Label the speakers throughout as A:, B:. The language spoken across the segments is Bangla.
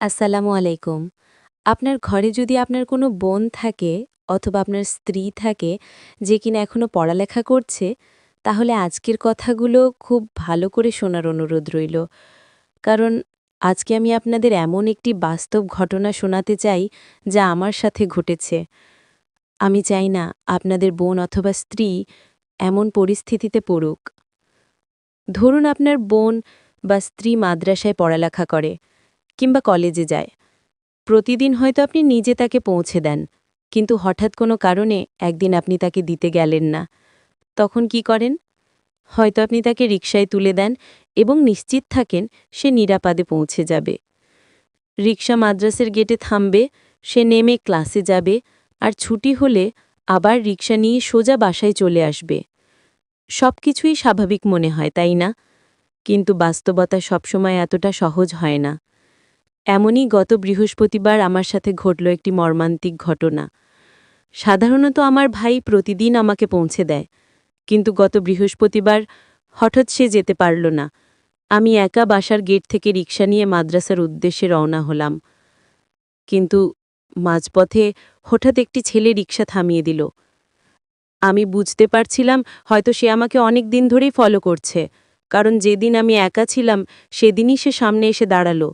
A: আসসালামু আলাইকুম। আপনার ঘরে যদি আপনার কোনো বোন থাকে অথবা আপনার স্ত্রী থাকে যে কিনা এখনো পড়ালেখা করছে, তাহলে আজকের কথাগুলো খুব ভালো করে শোনার অনুরোধ রইল। কারণ আজকে আমি আপনাদের এমন একটি বাস্তব ঘটনা শোনাতে চাই যা আমার সাথে ঘটেছে। আমি চাই না আপনাদের বোন অথবা স্ত্রী এমন পরিস্থিতিতে পড়ুক। ধরুন আপনার বোন বা স্ত্রী মাদ্রাসায় পড়ালেখা করে কিংবা কলেজে যায়। প্রতিদিন হয়তো আপনি নিজে তাকে পৌঁছে দেন, কিন্তু হঠাৎ কোনো কারণে একদিন আপনি তাকে দিতে গেলেন না। তখন কি করেন? হয়তো আপনি তাকে রিকশায় তুলে দেন এবং নিশ্চিত থাকেন সে নিরাপদে পৌঁছে যাবে। রিকশা মাদ্রাসের গেটে থামবে, সে নেমে ক্লাসে যাবে, আর ছুটি হলে আবার রিকশা নিয়ে সোজা বাসায় চলে আসবে। সবকিছুই স্বাভাবিক মনে হয়, তাই না? কিন্তু বাস্তবতা সবসময় এতটা সহজ হয় না। এমনই গত বৃহস্পতিবার আমার সাথে ঘটল একটি মর্মান্তিক ঘটনা। সাধারণত আমার ভাই প্রতিদিন আমাকে পৌঁছে দেয়, কিন্তু গত বৃহস্পতিবার হঠাৎ সে যেতে পারল না। আমি একা বাসার গেট থেকে রিকশা নিয়ে মাদ্রাসার উদ্দেশ্যে রওনা হলাম। কিন্তু মাঝপথে হঠাৎ একটি ছেলে রিকশা থামিয়ে দিল। আমি বুঝতে পারছিলাম হয়তো সে আমাকে অনেক দিন ধরেই ফলো করছে, কারণ যেদিন আমি একা ছিলাম সেদিনই সে সামনে এসে দাঁড়ালো।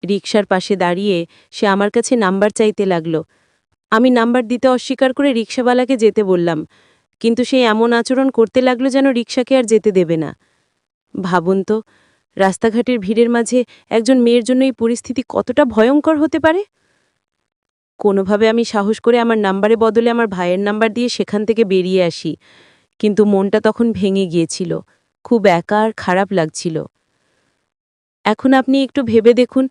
A: রিকশার পাশে দাঁড়িয়ে সে আমার কাছে নাম্বার চাইতে লাগল। আমি নাম্বার দিতে অস্বীকার করে রিকশাওয়ালাকে যেতে বললাম, কিন্তু সে এমন আচরণ করতে লাগল যেন রিকশাকে আর যেতে দেবে না। ভাবুন তো, রাস্তাঘাটের ভিড়ের মাঝে একজন মেয়ের জন্য এই পরিস্থিতি কতটা ভয়ঙ্কর হতে পারে। কোনোভাবে আমি সাহস করে আমার নাম্বারে বদলে আমার ভাইয়ের নাম্বার দিয়ে সেখান থেকে বেরিয়ে আসি, কিন্তু মনটা তখন ভেঙে গিয়েছিল। খুব একা আর খারাপ লাগছিল। এখন আপনি একটু ভেবে দেখুন,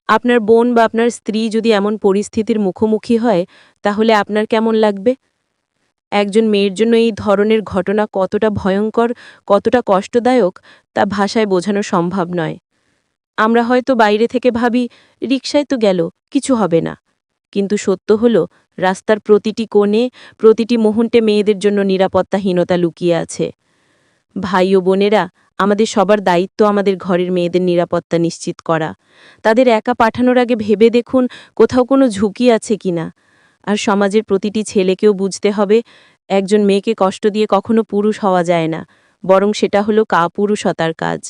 A: আপনার বোন বা আপনার স্ত্রী যদি এমন পরিস্থিতির মুখোমুখি হয়, তাহলে আপনার কেমন লাগবে? একজন মেয়ের জন্য এই ধরনের ঘটনা কতটা ভয়ঙ্কর, কতটা কষ্টদায়ক, তা ভাষায় বোঝানো সম্ভব নয়। আমরা হয়তো বাইরে থেকে ভাবি, রিকশায় তো গেল, কিছু হবে না। কিন্তু সত্য হল, রাস্তার প্রতিটি কোণে, প্রতিটি মুহূর্তে মেয়েদের জন্য নিরাপত্তাহীনতা লুকিয়ে আছে। ভাই ও বোনেরা, আমাদের সবার দায়িত্ব আমাদের ঘরের মেয়েদের নিরাপত্তা নিশ্চিত করা। তাদের একা পাঠানোর আগে ভেবে দেখুন কোথাও কোনো ঝুঁকি আছে কিনা। আর সমাজের প্রতিটি ছেলেকেও বুঝতে হবে, একজন মেয়েকে কষ্ট দিয়ে কখনো পুরুষ হওয়া যায় না, বরং সেটা হলো কাপুরুষতার কাজ।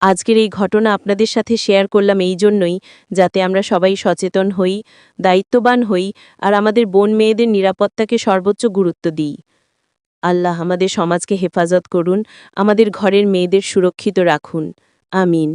A: আজকের এই ঘটনা আপনাদের সাথে শেয়ার করলাম এই জন্যই, যাতে আমরা সবাই সচেতন হই, দায়িত্ববান হই, আর আমাদের বোন মেয়েদের নিরাপত্তাকে সর্বোচ্চ গুরুত্ব দিই। আল্লাহ আমাদের সমাজকে হেফাজত করুন, আমাদের ঘরের মেয়েদের সুরক্ষিত রাখুন। আমিন।